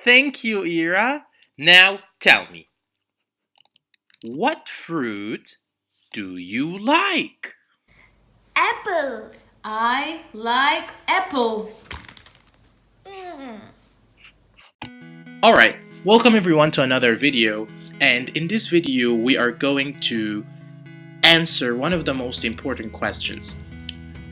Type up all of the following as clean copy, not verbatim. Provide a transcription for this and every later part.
Thank you, Ira. Now tell me, what fruit do you like? Apple. I like apple. Alright, welcome everyone to another video. And in this video, we are going to answer one of the most important questions.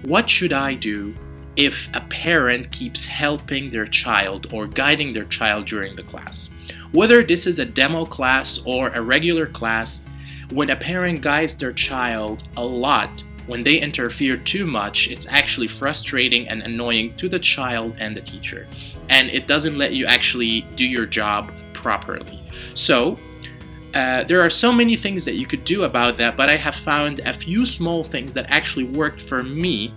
What should I do if a parent keeps helping their child or guiding their child during the class? Whether this is a demo class or a regular class, when a parent guides their child a lot, when they interfere too much, it's actually frustrating and annoying to the child and the teacher. And it doesn't let you actually do your job properly. So, there are so many things that you could do about that, but I have found a few small things that actually worked for me,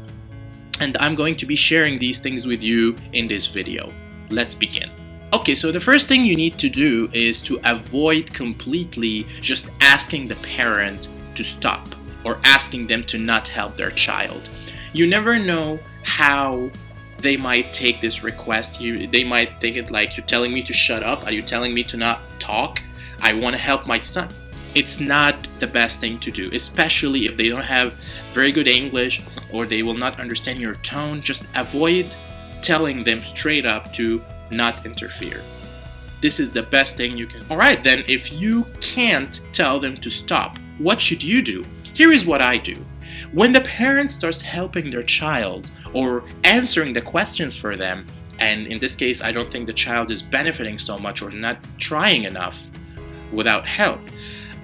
and I'm going to be sharing these things with you in this video. Let's begin. Okay, so the first thing you need to do is to avoid completely just asking the parent to stop or asking them to not help their child. You never know how they might take this request. They might think it like, you're telling me to shut up? Are you telling me to not talk? I want to help my son. It's not the best thing to do, especially if they don't have very good English or they will not understand your tone. Just avoid telling them straight up to not interfere. This is the best thing you can. Alright, then if you can't tell them to stop, what should you do? Here is what I do. When the parent starts helping their child or answering the questions for them, and in this case I don't think the child is benefiting so much or not trying enough without help,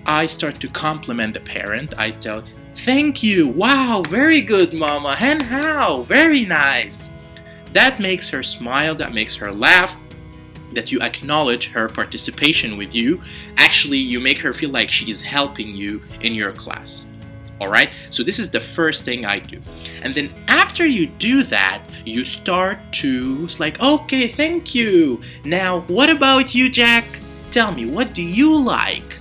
I start to compliment the parent. I tell, thank you, wow, very good mama, and how, very nice. That makes her smile, that makes her laugh, that you acknowledge her participation with you. Actually, you make her feel like she is helping you in your class. Alright, so this is the first thing I do. And then after you do that, you start to, it's like, okay, thank you. Now, what about you, Jack? Tell me, what do you like?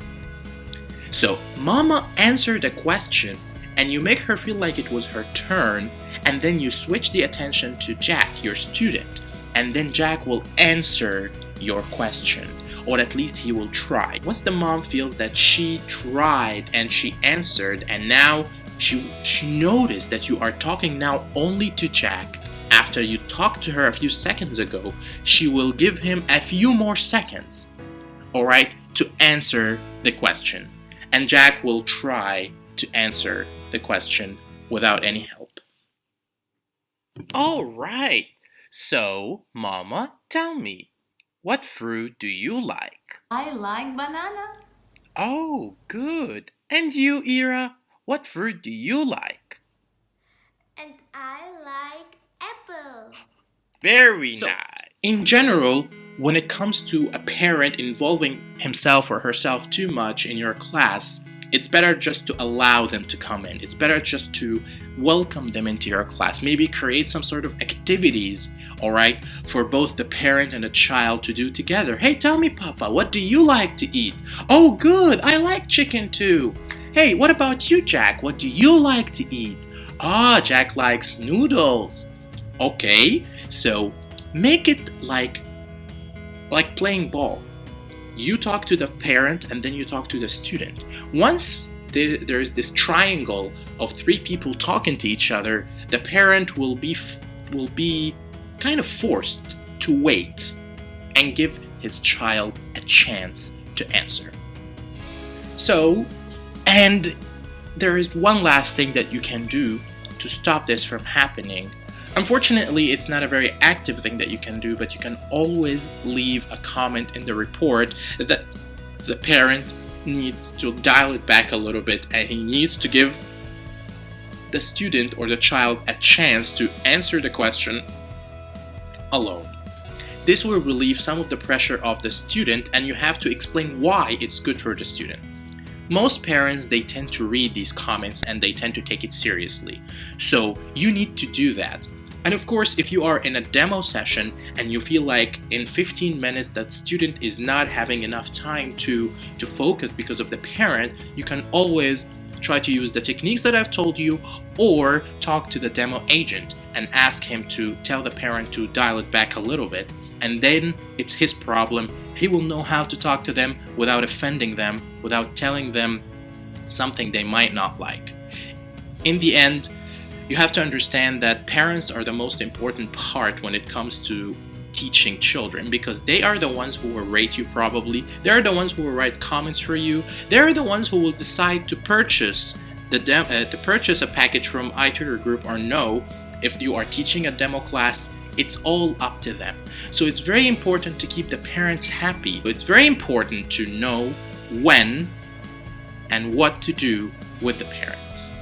So, Mama answered the question, and you make her feel like it was her turn, and then you switch the attention to Jack, your student, and then Jack will answer your question. Or at least he will try. Once the mom feels that she tried and she answered, and now she noticed that you are talking now only to Jack after you talked to her a few seconds ago, she will give him a few more seconds, alright, to answer the question. And Jack will try to answer the question without any help. Alright, so Mama, tell me, what fruit do you like? I like banana. Oh, good. And you, Ira, what fruit do you like? And I like apple. Very nice. In general, when it comes to a parent involving himself or herself too much in your class, it's better just to allow them to come in. It's better just to welcome them into your class. Maybe create some sort of activities, alright, for both the parent and the child to do together. Hey, tell me, Papa, what do you like to eat? Oh, good, I like chicken too. Hey, what about you, Jack? What do you like to eat? Ah, Jack likes noodles. Okay, so make it like playing ball. You talk to the parent and then you talk to the student. Once there is this triangle of three people talking to each other, the parent will be kind of forced to wait and give his child a chance to answer. So, and there is one last thing that you can do to stop this from happening. Unfortunately, it's not a very active thing that you can do, but you can always leave a comment in the report that the parent needs to dial it back a little bit and he needs to give the student or the child a chance to answer the question alone. This will relieve some of the pressure of the student, and you have to explain why it's good for the student. Most parents, they tend to read these comments and they tend to take it seriously. So you need to do that. And of course, if you are in a demo session and you feel like in 15 minutes that student is not having enough time to focus because of the parent, you can always try to use the techniques that I've told you, or talk to the demo agent and ask him to tell the parent to dial it back a little bit. And then it's his problem. He will know how to talk to them without offending them, without telling them something they might not like. In the end, you have to understand that parents are the most important part when it comes to teaching children, because they are the ones who will rate you probably. They are the ones who will write comments for you. They are the ones who will decide to purchase a package from iTutor Group or no. If you are teaching a demo class, it's all up to them. So it's very important to keep the parents happy. It's very important to know when and what to do with the parents.